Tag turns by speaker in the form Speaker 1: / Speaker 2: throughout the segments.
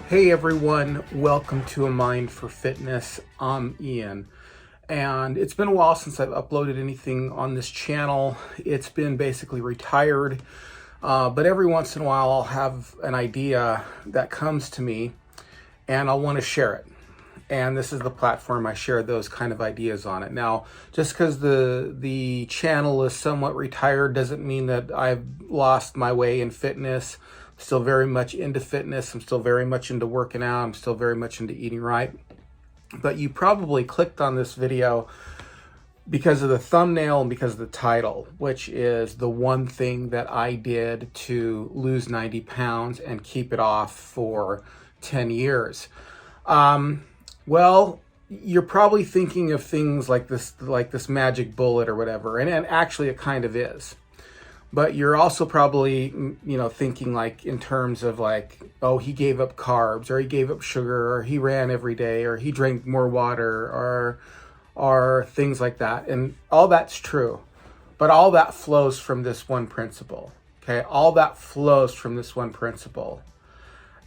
Speaker 1: Hey everyone, welcome to A Mind for Fitness. I'm Ian, and it's been a while since I've uploaded anything on this channel. It's been basically retired, but every once in a while I'll have an idea that comes to me and I'll want to share it. And this is the platform I share those kind of ideas on it. Now, just because the channel is somewhat retired doesn't mean that I've lost my way in fitness. Still very much into fitness. I'm still very much into working out. I'm still very much into eating right. But you probably clicked on this video because of the thumbnail and because of the title, which is the one thing that I did to lose 90 pounds and keep it off for 10 years. Well, you're probably thinking of things like this magic bullet or whatever, and actually it kind of is. But you're also probably, thinking like in terms of like, oh, he gave up carbs, or he gave up sugar, or he ran every day, or he drank more water, or things like that. And all that's true. But all that flows from this one principle. Okay, all that flows from this one principle.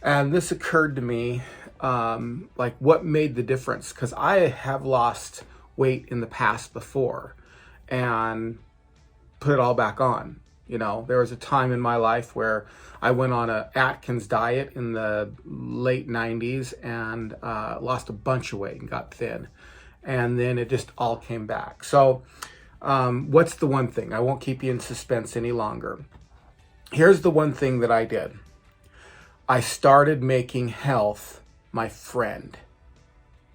Speaker 1: And this occurred to me, like what made the difference? Because I have lost weight in the past before and put it all back on. There was a time in my life where I went on a Atkins diet in the late 90s and lost a bunch of weight and got thin. And then it just all came back. So what's the one thing? I won't keep you in suspense any longer. Here's the one thing that I did. I started making health my friend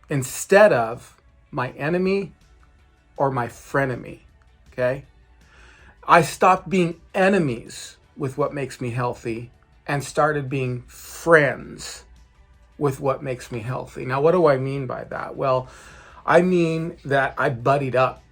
Speaker 1: instead of my enemy or my frenemy, okay? I stopped being enemies with what makes me healthy and started being friends with what makes me healthy. Now, what do I mean by that? Well, I mean that I buddied up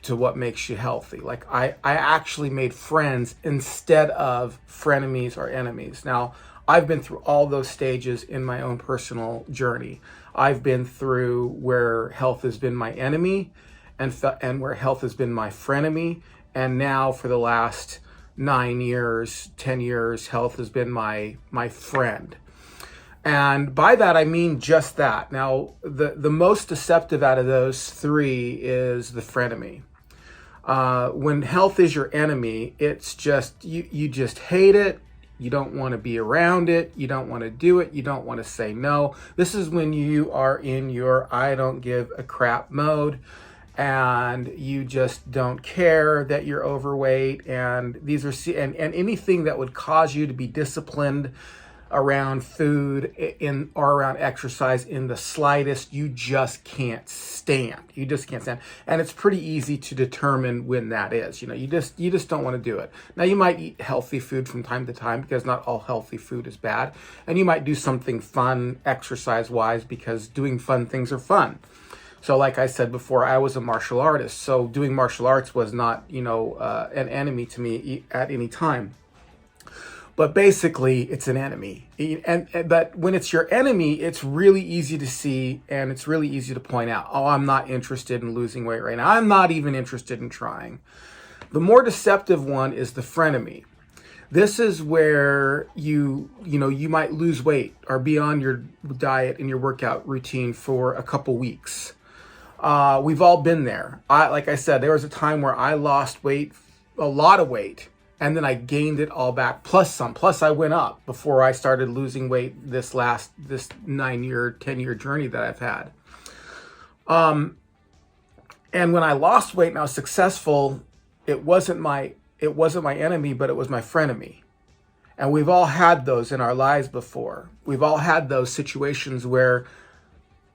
Speaker 1: to what makes you healthy. Like I actually made friends instead of frenemies or enemies. Now, I've been through all those stages in my own personal journey. I've been through where health has been my enemy and where health has been my frenemy. And now for the last 9 years, 10 years, health has been my friend. And by that, I mean just that. Now, the most deceptive out of those three is the frenemy. When health is your enemy, it's just, you just hate it. You don't want to be around it. You don't want to do it. You don't want to say no. This is when you are in your I don't give a crap mode. And you just don't care that you're overweight, and these are and anything that would cause you to be disciplined around food or around exercise in the slightest, you just can't stand. You just can't stand. And it's pretty easy to determine when that is. You just don't want to do it. Now, you might eat healthy food from time to time because not all healthy food is bad, and you might do something fun exercise-wise because doing fun things are fun. So like I said before, I was a martial artist. So doing martial arts was not, an enemy to me at any time. But basically, it's an enemy. But when it's your enemy, it's really easy to see and it's really easy to point out, oh, I'm not interested in losing weight right now. I'm not even interested in trying. The more deceptive one is the frenemy. This is where you might lose weight or be on your diet and your workout routine for a couple weeks. We've all been there. Like I said, there was a time where I lost weight, a lot of weight, and then I gained it all back, plus some. Plus I went up before I started losing weight this 9-year, 10-year journey that I've had. And when I lost weight and I was successful, it wasn't my enemy, but it was my frenemy. And we've all had those in our lives before. We've all had those situations where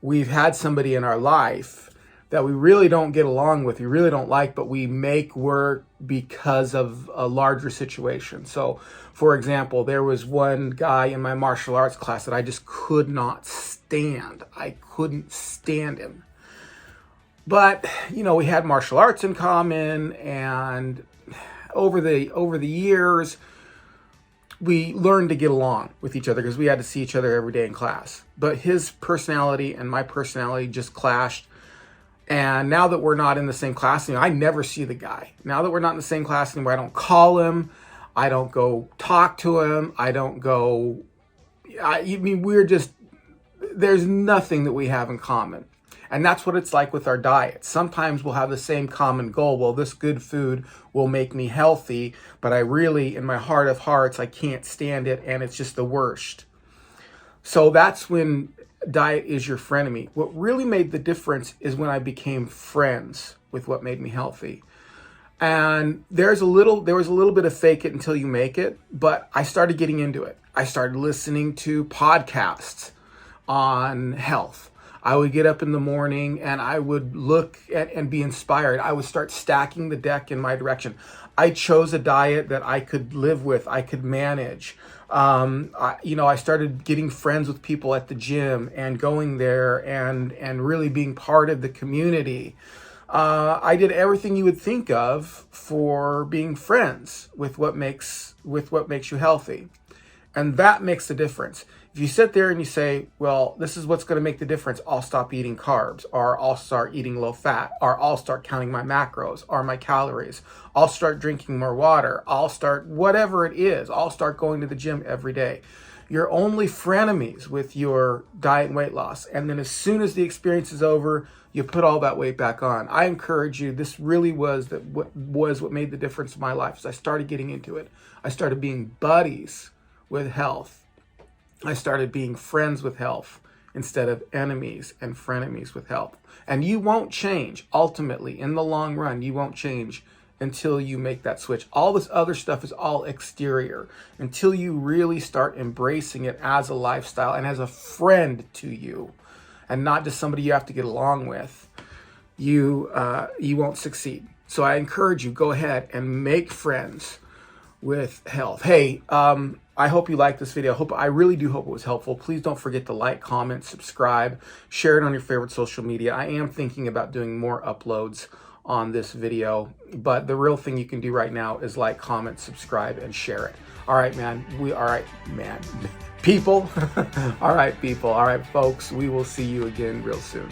Speaker 1: we've had somebody in our life that we really don't get along with, we really don't like, but we make work because of a larger situation. So, for example, there was one guy in my martial arts class that I just could not stand. I couldn't stand him. But, we had martial arts in common, and over the years, we learned to get along with each other because we had to see each other every day in class. But his personality and my personality just clashed. And now that we're not in the same class anymore, I never see the guy. Now that we're not in the same class anymore, I don't call him. I don't go talk to him. I don't go, we're just there's nothing that we have in common. And that's what it's like with our diet. Sometimes we'll have the same common goal. Well, this good food will make me healthy, but I really, in my heart of hearts, I can't stand it, and it's just the worst. So that's when diet is your frenemy. What really made the difference is when I became friends with what made me healthy. And there was a little bit of fake it until you make it, but I started getting into it. I started listening to podcasts on health. I would get up in the morning and I would look at and be inspired. I would start stacking the deck in my direction. I chose a diet that I could live with, I could manage. I started getting friends with people at the gym and going there and really being part of the community. I did everything you would think of for being friends with what makes you healthy. And that makes the difference. If you sit there and you say, well, this is what's going to make the difference, I'll stop eating carbs, or I'll start eating low fat, or I'll start counting my macros or my calories, I'll start drinking more water, I'll start whatever it is, I'll start going to the gym every day. You're only frenemies with your diet and weight loss. And then as soon as the experience is over, you put all that weight back on. I encourage you, this really was what made the difference in my life. As I started getting into it, I started being buddies with health. I started being friends with health instead of enemies and frenemies with health. And you won't change. Ultimately, in the long run, you won't change until you make that switch. All this other stuff is all exterior. Until you really start embracing it as a lifestyle and as a friend to you, and not just somebody you have to get along with, you won't succeed. So I encourage you, go ahead and make friends with health. Hey, I hope you liked this video. I really do hope it was helpful. Please don't forget to like, comment, subscribe, share it on your favorite social media. I am thinking about doing more uploads on this video, but the real thing you can do right now is like, comment, subscribe, and share it. All right, man. People. All right, people. All right, folks. We will see you again real soon.